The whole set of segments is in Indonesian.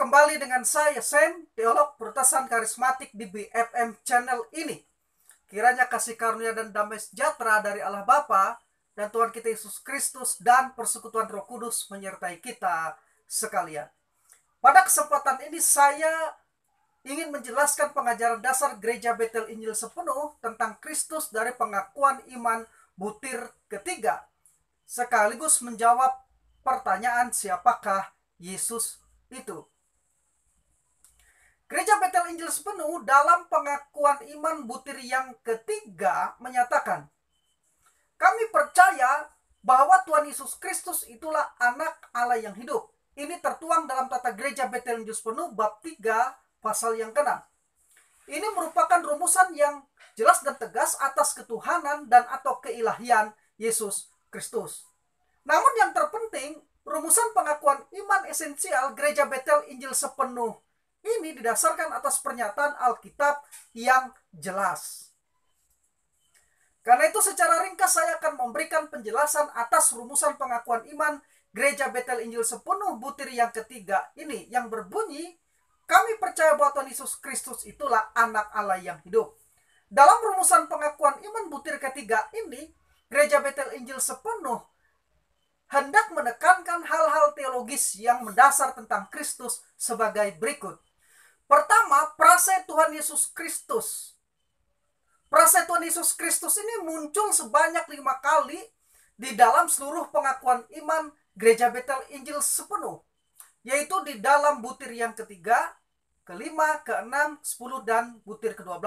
Kembali dengan saya, Sam, teolog Protestan Karismatik di BFM channel ini. Kiranya kasih karunia dan damai sejahtera dari Allah Bapa dan Tuhan kita Yesus Kristus dan persekutuan Roh Kudus menyertai kita sekalian. Pada kesempatan ini saya ingin menjelaskan pengajaran dasar Gereja Betel Injil Sepenuh tentang Kristus dari pengakuan iman butir ketiga, sekaligus menjawab pertanyaan siapakah Yesus itu. Gereja Betel Injil Sepenuh dalam pengakuan iman butir yang ketiga menyatakan, kami percaya bahwa Tuhan Yesus Kristus itulah anak Allah yang hidup. Ini tertuang dalam tata Gereja Betel Injil Sepenuh bab 3 pasal yang ke-6. Ini merupakan rumusan yang jelas dan tegas atas ketuhanan dan atau keilahian Yesus Kristus. Namun yang terpenting, rumusan pengakuan iman esensial Gereja Betel Injil Sepenuh ini didasarkan atas pernyataan Alkitab yang jelas. Karena itu secara ringkas saya akan memberikan penjelasan atas rumusan pengakuan iman Gereja Betel Injil Sepenuh butir yang ketiga ini, yang berbunyi, kami percaya bahwa Tuhan Yesus Kristus itulah anak Allah yang hidup. Dalam rumusan pengakuan iman butir ketiga ini, Gereja Betel Injil Sepenuh hendak menekankan hal-hal teologis yang mendasar tentang Kristus sebagai berikut. Pertama, prase Tuhan Yesus Kristus. Prase Tuhan Yesus Kristus ini muncul sebanyak 5 kali di dalam seluruh pengakuan iman Gereja Betel Injil Sepenuh, yaitu di dalam butir yang ketiga, ke-5, ke-6, 10, dan butir ke-12.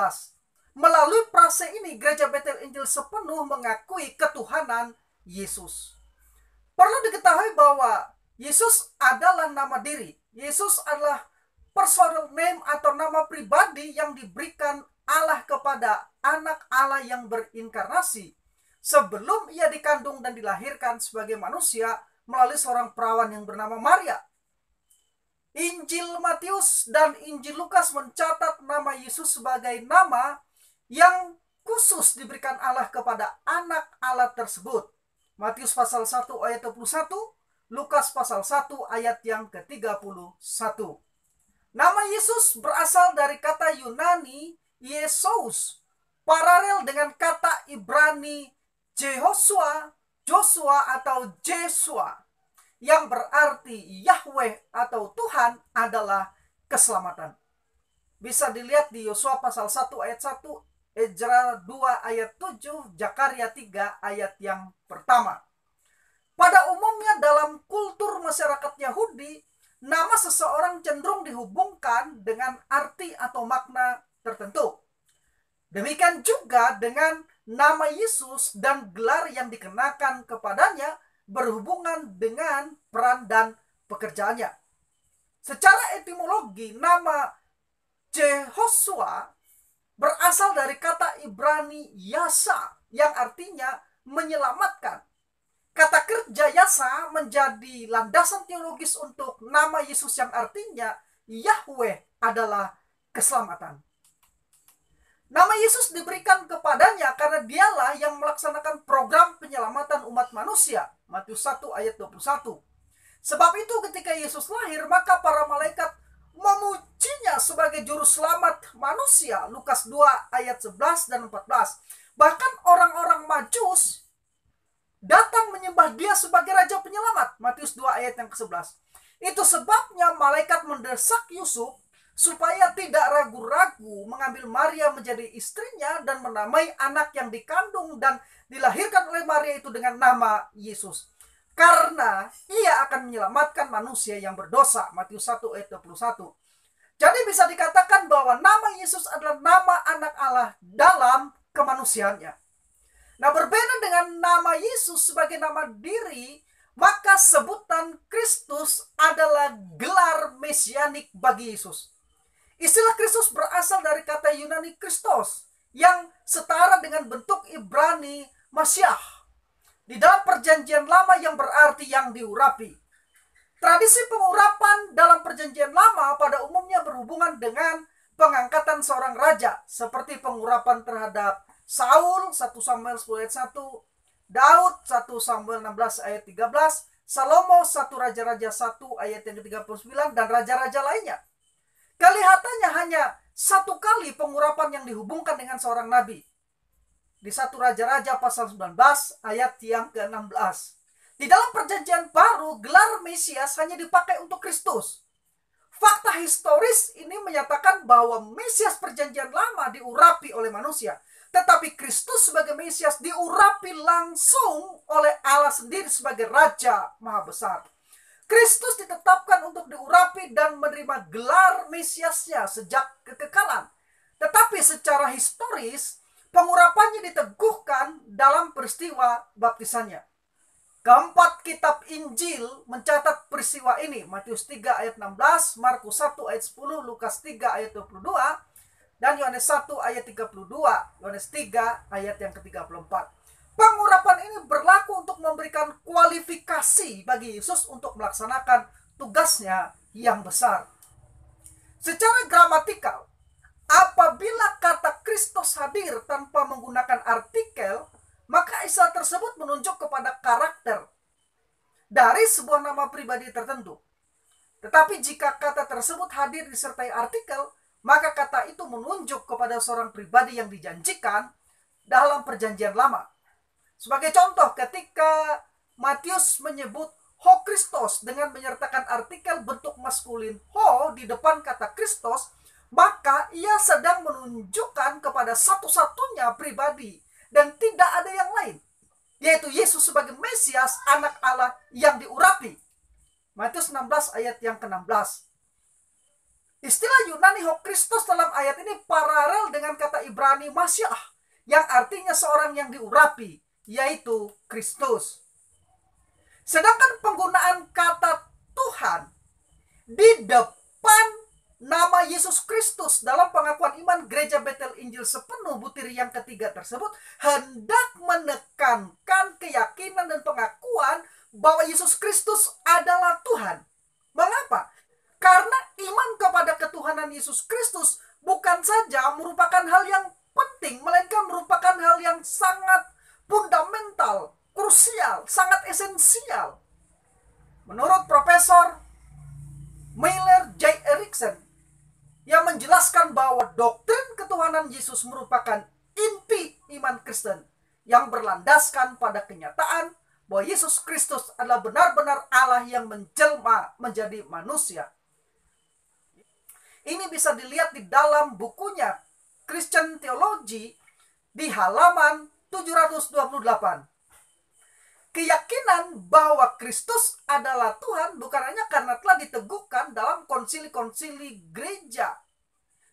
Melalui prase ini, Gereja Betel Injil Sepenuh mengakui ketuhanan Yesus. Perlu diketahui bahwa Yesus adalah nama diri. Yesus adalah personal name atau nama pribadi yang diberikan Allah kepada anak Allah yang berinkarnasi sebelum ia dikandung dan dilahirkan sebagai manusia melalui seorang perawan yang bernama Maria. Injil Matius dan Injil Lukas mencatat nama Yesus sebagai nama yang khusus diberikan Allah kepada anak Allah tersebut. Matius pasal 1 ayat 21, Lukas pasal 1 ayat yang ke-31. Nama Yesus berasal dari kata Yunani Yesus, paralel dengan kata Ibrani Joshua atau Jesua, yang berarti Yahweh atau Tuhan adalah keselamatan. Bisa dilihat di Yosua pasal 1 ayat 1, Ezra 2 ayat 7, Zakaria 3 ayat yang pertama. Pada umumnya dalam kultur masyarakat Yahudi, nama seseorang cenderung dihubungkan dengan arti atau makna tertentu. Demikian juga dengan nama Yesus dan gelar yang dikenakan kepadanya berhubungan dengan peran dan pekerjaannya. Secara etimologi, nama Jehoshua berasal dari kata Ibrani Yasa yang artinya menyelamatkan. Kata kerja Yasa menjadi landasan teologis untuk nama Yesus yang artinya Yahweh adalah keselamatan. Nama Yesus diberikan kepadanya karena dialah yang melaksanakan program penyelamatan umat manusia. Matius 1 ayat 21. Sebab itu ketika Yesus lahir, maka para malaikat memujinya sebagai juru selamat manusia. Lukas 2 ayat 11 dan 14. Bahkan orang-orang Majus datang menyembah dia sebagai raja penyelamat. Matius 2 ayat yang ke-11. Itu sebabnya malaikat mendesak Yusuf supaya tidak ragu-ragu mengambil Maria menjadi istrinya dan menamai anak yang dikandung dan dilahirkan oleh Maria itu dengan nama Yesus. Karena ia akan menyelamatkan manusia yang berdosa. Matius 1 ayat 21. Jadi bisa dikatakan bahwa nama Yesus adalah nama anak Allah dalam kemanusiaannya. Nah, berbeda dengan nama Yesus sebagai nama diri, maka sebutan Kristus adalah gelar mesianik bagi Yesus. Istilah Kristus berasal dari kata Yunani Kristos yang setara dengan bentuk Ibrani Masiah di dalam perjanjian lama yang berarti yang diurapi. Tradisi pengurapan dalam perjanjian lama pada umumnya berhubungan dengan pengangkatan seorang raja, seperti pengurapan terhadap Saul 1 Samuel 10 ayat 1, Daud 1 Samuel 16 ayat 13, Salomo 1 Raja-Raja 1 ayat yang ke-39 dan raja-raja lainnya. Kelihatannya hanya satu kali pengurapan yang dihubungkan dengan seorang nabi. Di 1 Raja-Raja pasal 19 ayat yang ke-16. Di dalam perjanjian baru, gelar Mesias hanya dipakai untuk Kristus. Fakta historis ini menyatakan bahwa Mesias perjanjian lama diurapi oleh manusia. Tetapi Kristus sebagai Mesias diurapi langsung oleh Allah sendiri sebagai Raja Maha Besar. Kristus ditetapkan untuk diurapi dan menerima gelar Mesiasnya sejak kekekalan. Tetapi secara historis, pengurapannya diteguhkan dalam peristiwa baptisannya. Keempat kitab Injil mencatat peristiwa ini. Matius 3 ayat 16, Markus 1 ayat 10, Lukas 3 ayat 22, dan Yohanes 1 ayat 32, Yohanes 3 ayat yang ke-34. Pengurapan ini berlaku untuk memberikan kualifikasi bagi Yesus untuk melaksanakan tugasnya yang besar. Secara gramatikal, apabila kata Kristus hadir tanpa menggunakan artikel, maka istilah tersebut menunjuk kepada karakter dari sebuah nama pribadi tertentu. Tetapi jika kata tersebut hadir disertai artikel, maka kata itu menunjuk kepada seorang pribadi yang dijanjikan dalam perjanjian lama. Sebagai contoh, ketika Matius menyebut Ho Christos dengan menyertakan artikel bentuk maskulin Ho di depan kata Kristus, maka ia sedang menunjukkan kepada satu-satunya pribadi dan tidak ada yang lain, yaitu Yesus sebagai Mesias, anak Allah yang diurapi. Matius 16 ayat yang ke-16. Istilah Yunani Ho Christos dalam ayat ini paralel dengan kata Ibrani Mashiach, yang artinya seorang yang diurapi, yaitu Kristus. Sedangkan penggunaan kata Tuhan di depan nama Yesus Kristus dalam pengakuan iman Gereja Betel Injil Sepenuh butir yang ketiga tersebut hendak menekankan keyakinan dan pengakuan bahwa Yesus Kristus adalah Tuhan. Mengapa? Karena iman kepada ketuhanan Yesus Kristus bukan saja merupakan hal yang penting, melainkan merupakan hal yang sangat fundamental, krusial, sangat esensial. Menurut Profesor Mailer J. Erickson, yang menjelaskan bahwa doktrin ketuhanan Yesus merupakan inti iman Kristen yang berlandaskan pada kenyataan bahwa Yesus Kristus adalah benar-benar Allah yang menjelma menjadi manusia. Ini bisa dilihat di dalam bukunya Christian Theology di halaman 728. Keyakinan bahwa Kristus adalah Tuhan bukan hanya karena telah diteguhkan dalam konsili-konsili gereja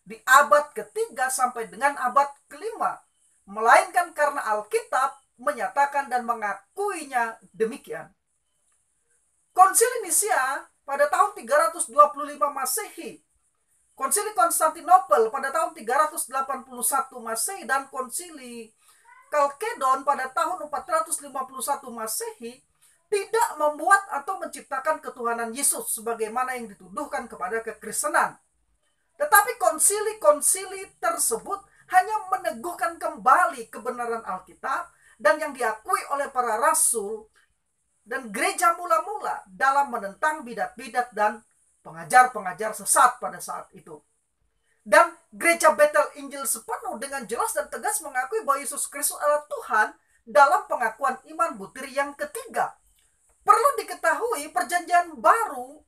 di abad ketiga sampai dengan abad kelima, melainkan karena Alkitab menyatakan dan mengakuinya demikian. Konsili Nisia pada tahun 325 Masehi, Konsili Konstantinopel pada tahun 381 Masehi, dan Konsili Kalkedon pada tahun 451 Masehi tidak membuat atau menciptakan ketuhanan Yesus sebagaimana yang dituduhkan kepada kekristenan. Tetapi konsili-konsili tersebut hanya meneguhkan kembali kebenaran Alkitab dan yang diakui oleh para rasul dan gereja mula-mula dalam menentang bidat-bidat dan pengajar-pengajar sesat pada saat itu. Dan Gereja Betel Injil Sepenuh dengan jelas dan tegas mengakui bahwa Yesus Kristus adalah Tuhan dalam pengakuan iman butir yang ketiga. Perlu diketahui, perjanjian baru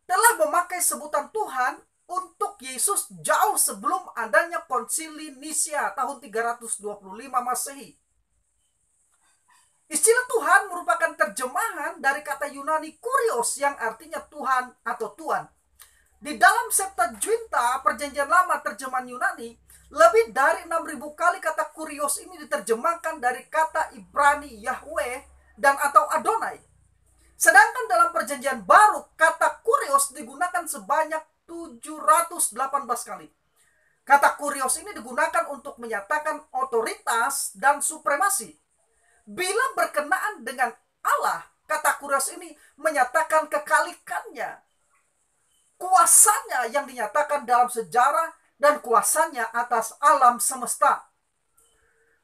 telah memakai sebutan Tuhan untuk Yesus jauh sebelum adanya Konsili Nisia tahun 325 Masehi. Istilah Tuhan merupakan terjemahan dari kata Yunani kurios yang artinya Tuhan atau Tuan. Di dalam Septuaginta perjanjian lama terjemahan Yunani, lebih dari 6.000 kali kata kurios ini diterjemahkan dari kata Ibrani Yahweh dan atau Adonai. Sedangkan dalam perjanjian baru kata kurios digunakan sebanyak 718 kali. Kata kurios ini digunakan untuk menyatakan otoritas dan supremasi. Bila berkenaan dengan Allah, kata kurios ini menyatakan kekalikannya, kuasanya yang dinyatakan dalam sejarah dan kuasanya atas alam semesta.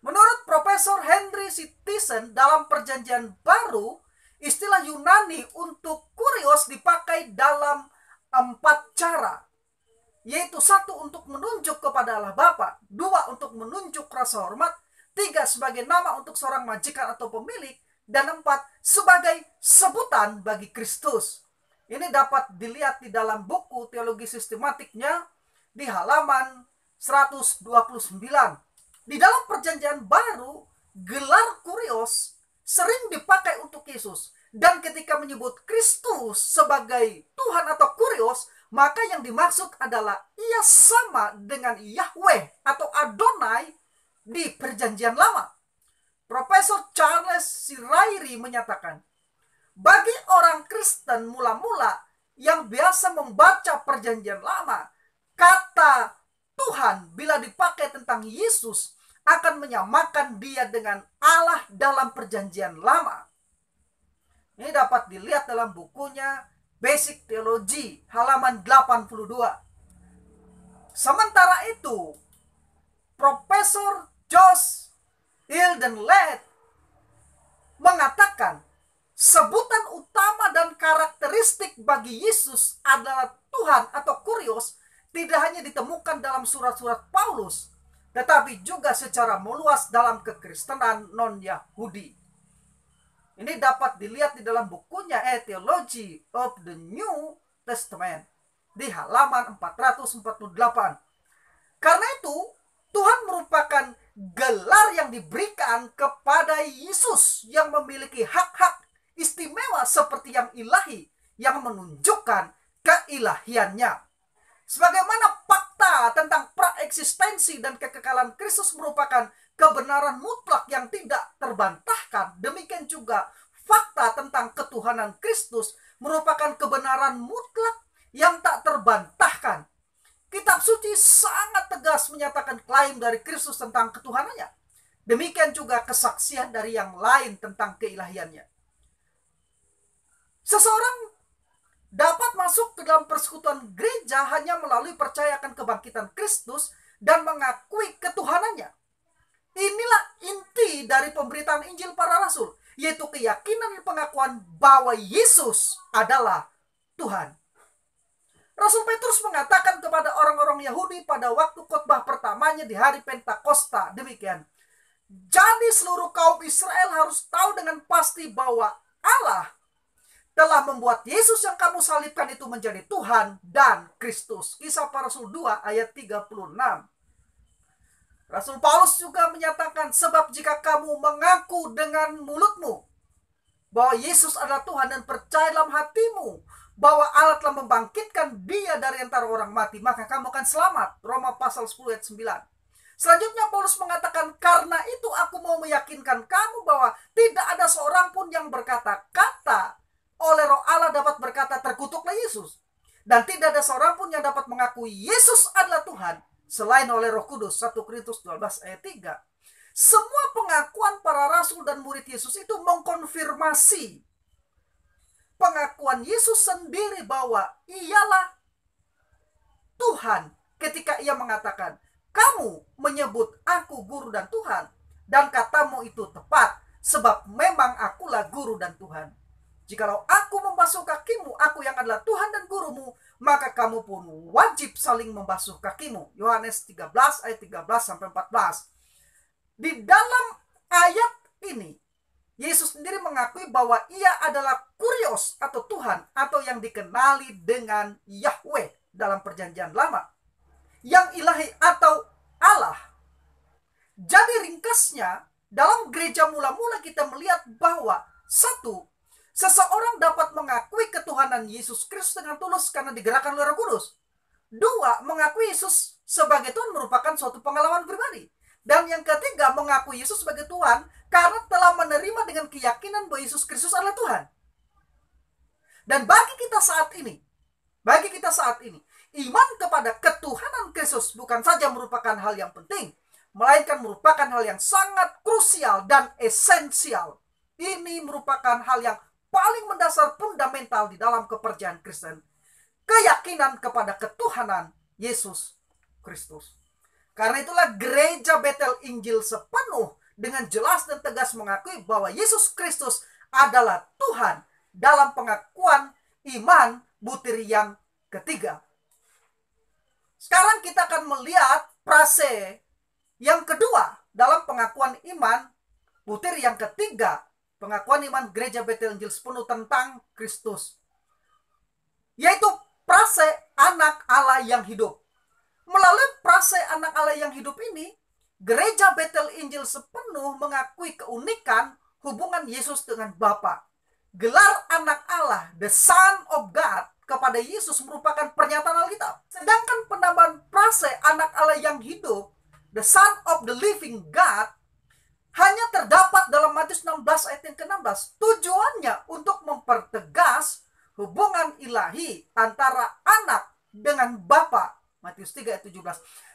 Menurut Profesor Henry C. Thyssen dalam perjanjian baru, Istilah Yunani untuk kurios dipakai dalam 4 cara, yaitu 1 untuk menunjuk kepada Allah Bapa, 2 untuk menunjuk rasa hormat, 3 sebagai nama untuk seorang majikan atau pemilik, dan 4 sebagai sebutan bagi Kristus. Ini dapat dilihat di dalam buku teologi sistematiknya di halaman 129. Di dalam perjanjian baru, gelar kurios sering dipakai untuk Yesus. Dan ketika menyebut Kristus sebagai Tuhan atau kurios, maka yang dimaksud adalah ia sama dengan Yahweh atau Adonai di perjanjian lama. Profesor Charles Sirairi menyatakan, bagi orang Kristen mula-mula yang biasa membaca perjanjian lama, kata Tuhan bila dipakai tentang Yesus akan menyamakan dia dengan Allah dalam perjanjian lama. Ini dapat dilihat dalam bukunya Basic Theology halaman 82. Sementara itu, Profesor Josh Hildenlaet mengatakan sebutan utama dan karakteristik bagi Yesus adalah Tuhan atau kurios tidak hanya ditemukan dalam surat-surat Paulus, tetapi juga secara meluas dalam kekristenan non-Yahudi. Ini dapat dilihat di dalam bukunya A Theology of the New Testament di halaman 448. Karena itu, Tuhan merupakan gelar yang diberikan kepada Yesus yang memiliki hak-hak istimewa seperti yang ilahi yang menunjukkan keilahiannya. Sebagaimana fakta tentang praeksistensi dan kekekalan Kristus merupakan kebenaran mutlak yang tidak terbantahkan, demikian juga fakta tentang ketuhanan Kristus merupakan kebenaran mutlak yang tak terbantahkan. Kitab suci sangat tegas menyatakan klaim dari Kristus tentang ketuhanannya. Demikian juga kesaksian dari yang lain tentang keilahiannya. Seseorang dapat masuk ke dalam persekutuan gereja hanya melalui percaya akan kebangkitan Kristus dan mengakui ketuhanannya. Inilah inti dari pemberitaan Injil para Rasul, yaitu keyakinan dan pengakuan bahwa Yesus adalah Tuhan. Rasul Petrus mengatakan kepada orang-orang Yahudi pada waktu khotbah pertamanya di hari Pentakosta demikian, jadi seluruh kaum Israel harus tahu dengan pasti bahwa Allah telah membuat Yesus yang kamu salibkan itu menjadi Tuhan dan Kristus. Kisah para Rasul 2 ayat 36. Rasul Paulus juga menyatakan, sebab jika kamu mengaku dengan mulutmu bahwa Yesus adalah Tuhan dan percaya dalam hatimu bahwa Allah telah membangkitkan dia dari antara orang mati, maka kamu akan selamat. Roma pasal 10 ayat 9. Selanjutnya Paulus mengatakan, karena itu aku mau meyakinkan kamu bahwa tidak ada seorang pun yang berkata-kata oleh Roh Allah dapat berkata terkutuklah Yesus. Dan tidak ada seorang pun yang dapat mengakui Yesus adalah Tuhan selain oleh Roh Kudus. 1 Korintus 12 ayat 3. Semua pengakuan para rasul dan murid Yesus itu mengkonfirmasi pengakuan Yesus sendiri bahwa ialah Tuhan ketika ia mengatakan, kamu menyebut aku guru dan Tuhan, dan katamu itu tepat, sebab memang akulah guru dan Tuhan. Jikalau aku membasuh kakimu, aku yang adalah Tuhan dan gurumu, maka kamu pun wajib saling membasuh kakimu. Yohanes 13 ayat 13-14. Di dalam ayat ini, Yesus sendiri mengakui bahwa ia adalah kurios atau Tuhan, atau yang dikenali dengan Yahweh dalam perjanjian lama, yang ilahi atau Allah. Jadi ringkasnya, dalam gereja mula-mula kita melihat bahwa satu, seseorang dapat mengakui ketuhanan Yesus Kristus dengan tulus karena digerakkan oleh Roh Kudus. Dua, mengakui Yesus sebagai Tuhan merupakan suatu pengalaman pribadi. Dan yang ketiga, mengakui Yesus sebagai Tuhan karena telah menerima dengan keyakinan bahwa Yesus Kristus adalah Tuhan. Dan bagi kita saat ini, iman kepada ketuhanan Kristus bukan saja merupakan hal yang penting, melainkan merupakan hal yang sangat krusial dan esensial. Ini merupakan hal yang paling mendasar, fundamental di dalam kepercayaan Kristen. Keyakinan kepada ketuhanan Yesus Kristus. Karena itulah gereja Betel Injil sepenuh dengan jelas dan tegas mengakui bahwa Yesus Kristus adalah Tuhan dalam pengakuan iman butir yang ketiga. Sekarang kita akan melihat frase yang kedua dalam pengakuan iman butir yang ketiga, pengakuan iman Gereja Betel Injil Sepenuh tentang Kristus, yaitu frase anak Allah yang hidup. Melalui frase anak Allah yang hidup ini, Gereja Betel Injil Sepenuh mengakui keunikan hubungan Yesus dengan Bapa. Gelar anak Allah, the Son of God, kepada Yesus merupakan pernyataan Alkitab. Sedangkan penambahan frase anak Allah yang hidup, the Son of the Living God, hanya terdapat dalam Matius 16 ayat yang ke-16. Tujuannya untuk mempertegas hubungan ilahi antara anak dengan Bapa. Matius 3 ayat 17.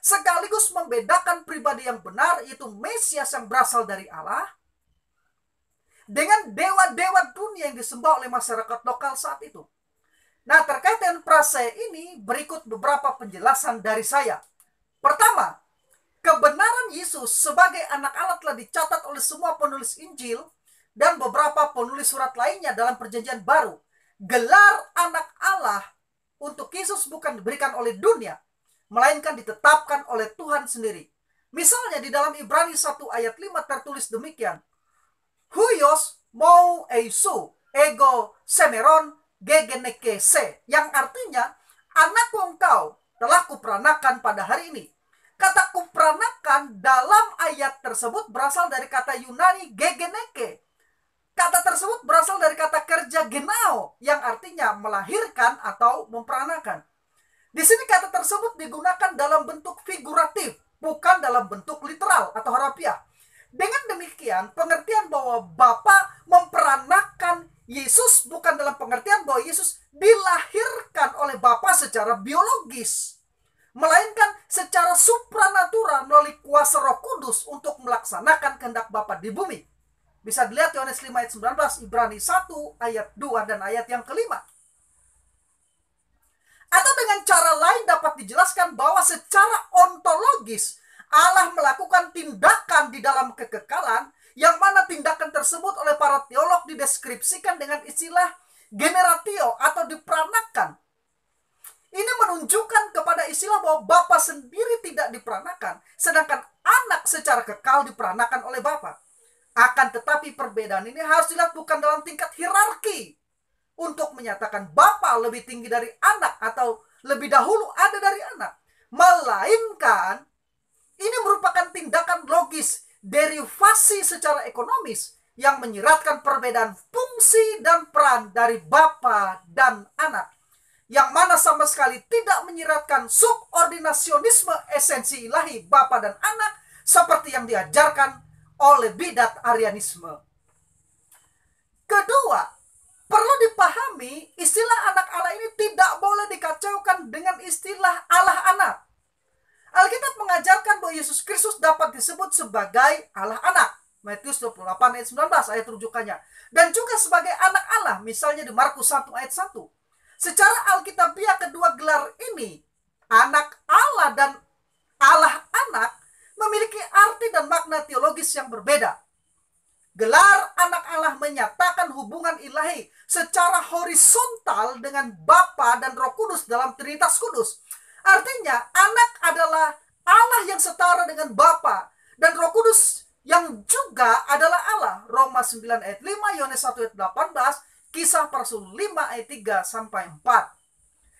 Sekaligus membedakan pribadi yang benar, yaitu Mesias yang berasal dari Allah, dengan dewa-dewa dunia yang disembah oleh masyarakat lokal saat itu. Nah, terkait dengan frase ini, berikut beberapa penjelasan dari saya. Pertama, kebenaran Yesus sebagai anak Allah telah dicatat oleh semua penulis Injil dan beberapa penulis surat lainnya dalam Perjanjian Baru. Gelar anak Allah untuk Yesus bukan diberikan oleh dunia, melainkan ditetapkan oleh Tuhan sendiri. Misalnya di dalam Ibrani 1 ayat 5 tertulis demikian. Huios mou eisu ego semeron gegenekese, yang artinya anakku engkau telah kuperanakan pada hari ini. Kata kuperanakan dalam ayat tersebut berasal dari kata Yunani gegeneke. Kata tersebut berasal dari kata kerja genao, yang artinya melahirkan atau memperanakan. Di sini kata tersebut digunakan dalam bentuk figuratif, bukan dalam bentuk literal atau harafiah. Dengan demikian, pengertian bahwa Bapa memperanakan Yesus bukan dalam pengertian bahwa Yesus dilahirkan oleh Bapa secara biologis, melainkan secara supranatural melalui kuasa Roh Kudus untuk melaksanakan kehendak Bapa di bumi. Bisa dilihat Yohanes 5 ayat 19, Ibrani 1 ayat 2 dan ayat yang kelima. Atau dengan cara lain dapat dijelaskan bahwa secara ontologis Allah melakukan tindakan di dalam kekekalan, yang mana tindakan tersebut oleh para teolog dideskripsikan dengan istilah generatio atau diperanakan. Ini menunjukkan kepada istilah bahwa Bapa sendiri tidak diperanakan, sedangkan anak secara kekal diperanakan oleh Bapa. Akan tetapi perbedaan ini harus dilihat bukan dalam tingkat hierarki, untuk menyatakan Bapa lebih tinggi dari anak atau lebih dahulu ada dari anak, melainkan ini merupakan tindakan logis, derivasi secara ekonomis yang menyiratkan perbedaan fungsi dan peran dari Bapa dan anak, yang mana sama sekali tidak menyiratkan subordinasionisme esensi ilahi Bapa dan anak seperti yang diajarkan oleh bidat Arianisme. Kedua, perlu dipahami istilah anak Allah ini tidak boleh dikacaukan dengan istilah Allah anak. Alkitab mengajarkan bahwa Yesus Kristus dapat disebut sebagai Allah anak. Matius 28 ayat 19 ayat rujukannya. Dan juga sebagai anak Allah, misalnya di Markus 1 ayat 1. Secara alkitabiah kedua gelar ini, anak Allah dan Allah anak, memiliki arti dan makna teologis yang berbeda. Gelar anak Allah menyatakan hubungan ilahi secara horizontal dengan Bapa dan Roh Kudus dalam Trinitas Kudus. Artinya anak adalah Allah yang setara dengan Bapa dan Roh Kudus yang juga adalah Allah. Roma 9 ayat 5, Yohanes 1 ayat 18, Kisah para Rasul 5 ayat 3 sampai 4.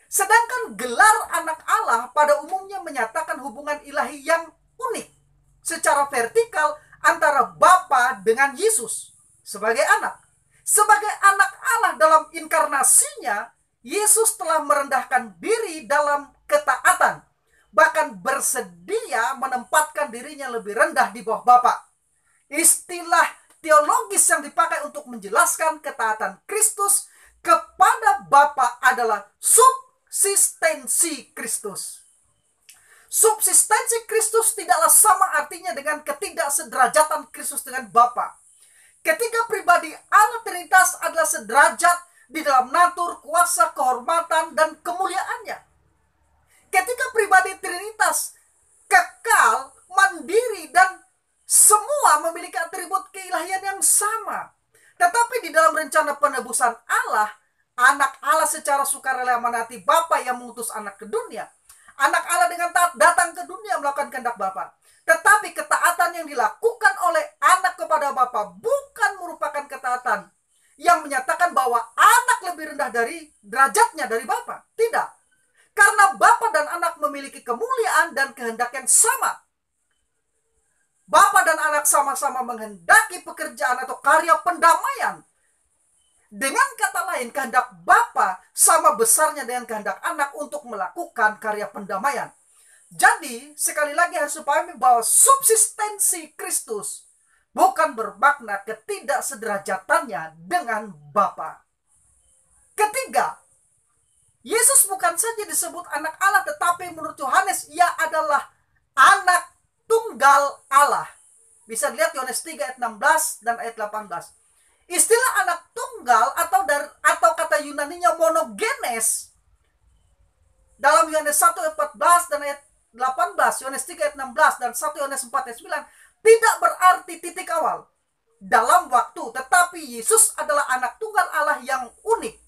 Sedangkan gelar anak Allah pada umumnya menyatakan hubungan ilahi yang unik secara vertikal antara Bapa dengan Yesus sebagai anak. Sebagai anak Allah dalam inkarnasinya, Yesus telah merendahkan diri dalam ketaatan, bahkan bersedia menempatkan dirinya lebih rendah di bawah Bapa. Istilah teologis yang dipakai untuk menjelaskan ketaatan Kristus kepada Bapa adalah subsistensi Kristus. Subsistensi Kristus tidaklah sama artinya dengan ketidaksederajatan Kristus dengan Bapa. Ketiga pribadi Allah Trinitas adalah sederajat di dalam natur, kuasa, kehormatan, dan kemuliaannya. Ketiga pribadi Trinitas kekal, mandiri, dan semua memiliki atribut keilahian yang sama. Tetapi di dalam dalam rencana penebusan Allah, anak Allah secara sukarela menati Bapa yang mengutus anak ke dunia. Anak Allah dengan taat datang ke dunia melakukan kehendak Bapa. Tetapi ketaatan yang dilakukan oleh anak kepada Bapa bukan merupakan ketaatan yang menyatakan bahwa anak lebih rendah dari derajatnya dari Bapa. Tidak. Karena Bapa dan anak memiliki kemuliaan dan kehendak yang sama. Bapa dan anak sama-sama menghendaki pekerjaan atau karya pendamaian. Dengan kata lain, kehendak Bapa sama besarnya dengan kehendak anak untuk melakukan karya pendamaian. Jadi, sekali lagi harus dipahami bahwa subsistensi Kristus bukan bermakna ketidaksederajatannya dengan Bapa. Ketiga, Yesus bukan saja disebut anak Allah, tetapi menurut Yohanes ia adalah anak tunggal Allah. Bisa dilihat Yohanes 3 ayat 16 dan ayat 18. Istilah anak tunggal atau kata Yunaninya monogenes dalam Yohanes 1 ayat 14 dan ayat 18, Yohanes 3 ayat 16 dan 1 Yohanes 4 ayat 9 tidak berarti titik awal dalam waktu, tetapi Yesus adalah anak tunggal Allah yang unik.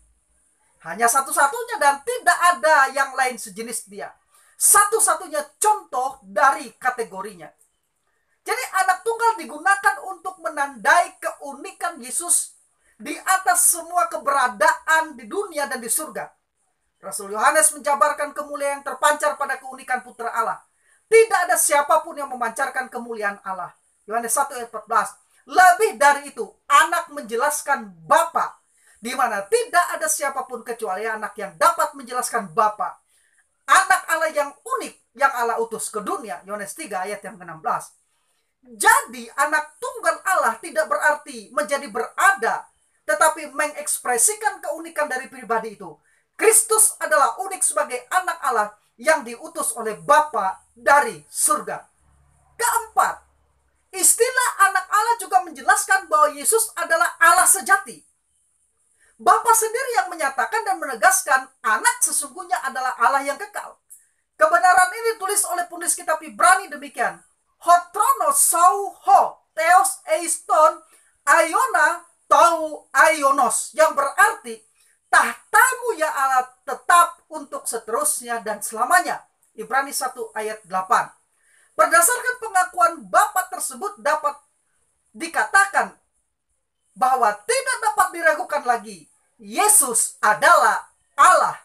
Hanya satu-satunya dan tidak ada yang lain sejenis dia. Satu-satunya contoh dari kategorinya. Jadi anak tunggal digunakan untuk menandai keunikan Yesus di atas semua keberadaan di dunia dan di surga. Rasul Yohanes menjabarkan kemuliaan yang terpancar pada keunikan Putra Allah. Tidak ada siapapun yang memancarkan kemuliaan Allah. Yohanes 1 ayat 14. Lebih dari itu, anak menjelaskan Bapa, di mana tidak ada siapapun kecuali anak yang dapat menjelaskan Bapa. Anak Allah yang unik yang Allah utus ke dunia. Yohanes 3 ayat yang ke-16. Jadi anak tunggal Allah tidak berarti menjadi berada, tetapi mengekspresikan keunikan dari pribadi itu. Kristus adalah unik sebagai anak Allah yang diutus oleh Bapa dari surga. Keempat, istilah anak Allah juga menjelaskan bahwa Yesus adalah Allah sejati. Bapa sendiri yang menyatakan dan menegaskan anak sesungguhnya adalah Allah yang kekal. Kebenaran ini ditulis oleh penulis kitab Ibrani demikian. Hotronos sau ho theos eiston aiona tau aionos, yang berarti tahtamu ya Allah tetap untuk seterusnya dan selamanya. Ibrani 1 ayat 8. Berdasarkan pengakuan Bapa tersebut dapat dikatakan bahwa tidak dapat diragukan lagi, Yesus adalah Allah.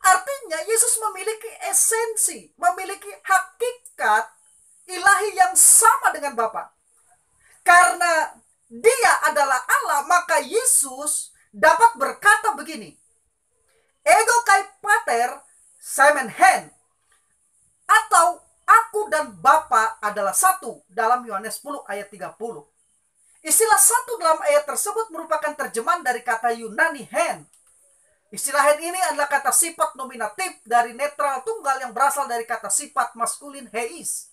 Artinya Yesus memiliki esensi, memiliki hakikat ilahi yang sama dengan Bapa. Karena dia adalah Allah, maka Yesus dapat berkata begini, ego kai pater semen hen, atau aku dan Bapa adalah satu dalam Yohanes 10 ayat 30. Istilah satu dalam ayat tersebut merupakan terjemahan dari kata Yunani hen. Istilah hen ini adalah kata sifat nominatif dari netral tunggal yang berasal dari kata sifat maskulin heis,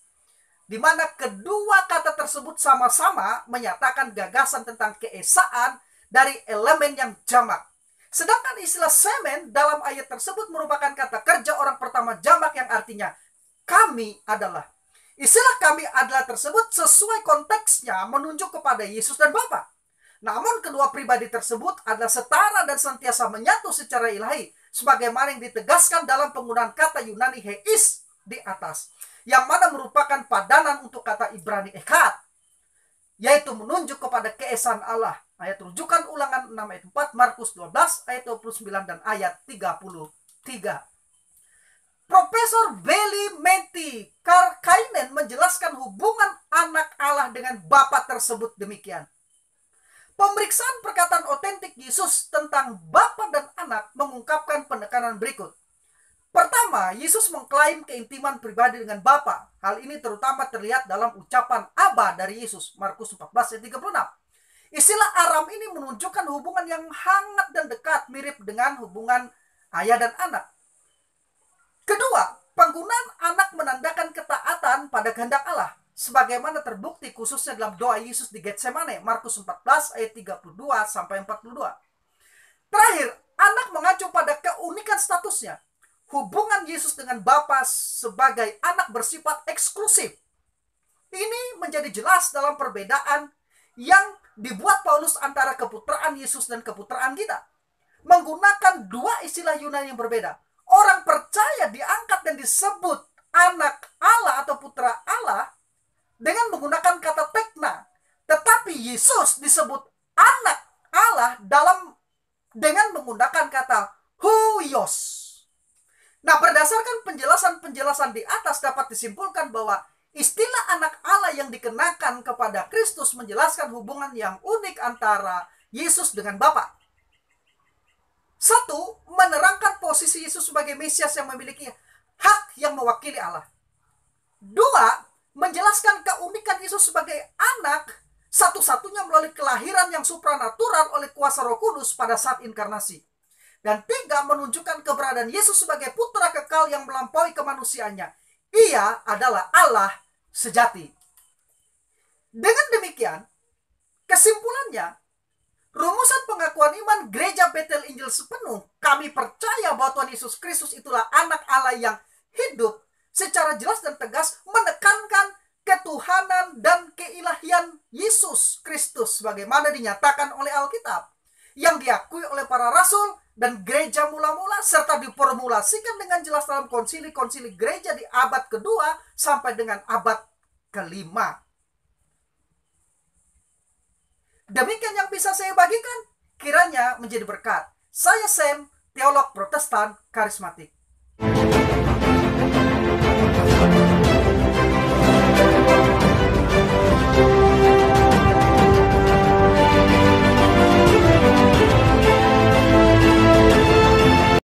di mana kedua kata tersebut sama-sama menyatakan gagasan tentang keesaan dari elemen yang jamak. Sedangkan istilah semen dalam ayat tersebut merupakan kata kerja orang pertama jamak yang artinya kami adalah. Istilah kami adalah tersebut sesuai konteksnya menunjuk kepada Yesus dan Bapa. Namun kedua pribadi tersebut adalah setara dan senantiasa menyatu secara ilahi, sebagaimana yang ditegaskan dalam penggunaan kata Yunani heis di atas, yang mana merupakan padanan untuk kata Ibrani echad, yaitu menunjuk kepada keesaan Allah. Ayat rujukan Ulangan 6 ayat 4, Markus 12 ayat 29 dan ayat 33. Profesor Veli Menti Karkainen menjelaskan hubungan anak Allah dengan Bapa tersebut demikian. Pemeriksaan perkataan otentik Yesus tentang Bapa dan anak mengungkapkan penekanan berikut. Pertama, Yesus mengklaim keintiman pribadi dengan Bapa. Hal ini terutama terlihat dalam ucapan Aba dari Yesus, Markus 14 ayat 36. Istilah Aram ini menunjukkan hubungan yang hangat dan dekat, mirip dengan hubungan ayah dan anak. Kedua, penggunaan anak menandakan ketaatan pada kehendak Allah, sebagaimana terbukti khususnya dalam doa Yesus di Getsemane, Markus 14 ayat 32 sampai 42. Terakhir, anak mengacu pada keunikan statusnya. Hubungan Yesus dengan Bapa sebagai anak bersifat eksklusif. Ini menjadi jelas dalam perbedaan yang dibuat Paulus antara keputraan Yesus dan keputraan kita. Menggunakan dua istilah Yunani yang berbeda. Orang percaya diangkat dan disebut anak Allah atau putra Allah dengan menggunakan kata tekna. Tetapi Yesus disebut anak Allah dengan menggunakan kata huios. Nah, berdasarkan penjelasan-penjelasan di atas dapat disimpulkan bahwa istilah anak Allah yang dikenakan kepada Kristus menjelaskan hubungan yang unik antara Yesus dengan Bapa. Satu, menerangkan posisi Yesus sebagai Mesias yang memiliki hak yang mewakili Allah. Dua, menjelaskan keunikan Yesus sebagai anak satu-satunya melalui kelahiran yang supranatural oleh kuasa Roh Kudus pada saat inkarnasi. Dan tiga, menunjukkan keberadaan Yesus sebagai putra kekal yang melampaui kemanusiaannya. Ia adalah Allah sejati. Dengan demikian, kesimpulannya, rumusan pengakuan iman Gereja Bethel Injil sepenuh, kami percaya bahwa Tuhan Yesus Kristus itulah anak Allah yang hidup, secara jelas dan tegas menekankan ketuhanan dan keilahian Yesus Kristus sebagaimana dinyatakan oleh Alkitab, yang diakui oleh para rasul dan gereja mula-mula, serta diformulasikan dengan jelas dalam konsili-konsili gereja di abad kedua sampai dengan abad kelima. Demikian yang bisa saya bagikan, kiranya menjadi berkat. Saya Sam, teolog Protestan karismatik.